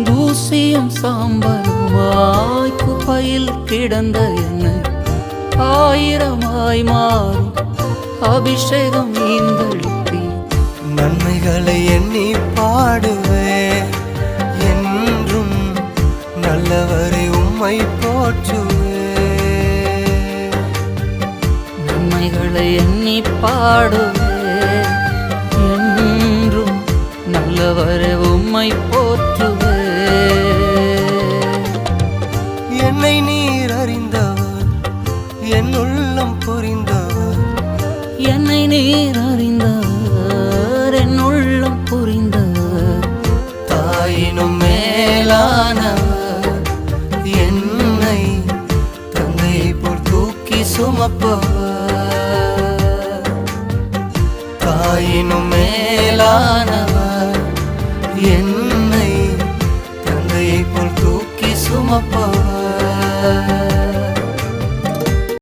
தூசியும் சாம்பலுமாய் குப்பையில் கிடந்த என்னை ஆயிரமாய் மாறும் அபிஷேகம் நீந்தளித்தீர். நன்மைகளை எண்ணி பாடுவேன், என்றும் நல்லவரை உம்மை போற்றுவேன். நன்மைகளை எண்ணி பாடுவேன், என்றும் நல்லவரை உம்மை போற்றுவேன். என்னை நீர் அறிந்தவர், என் உள்ளம் புரிந்தவர். என்னை நீர் அறிந்தவர், என் உள்ளம் புரிந்தவர். தாயினும் மேலானவர், என்னை தந்தையை போல் தூக்கி சுமப்பவர். தாயினும் மேலானவர், என்னை தந்தையை போல் தூக்கி சுமப்பவர்.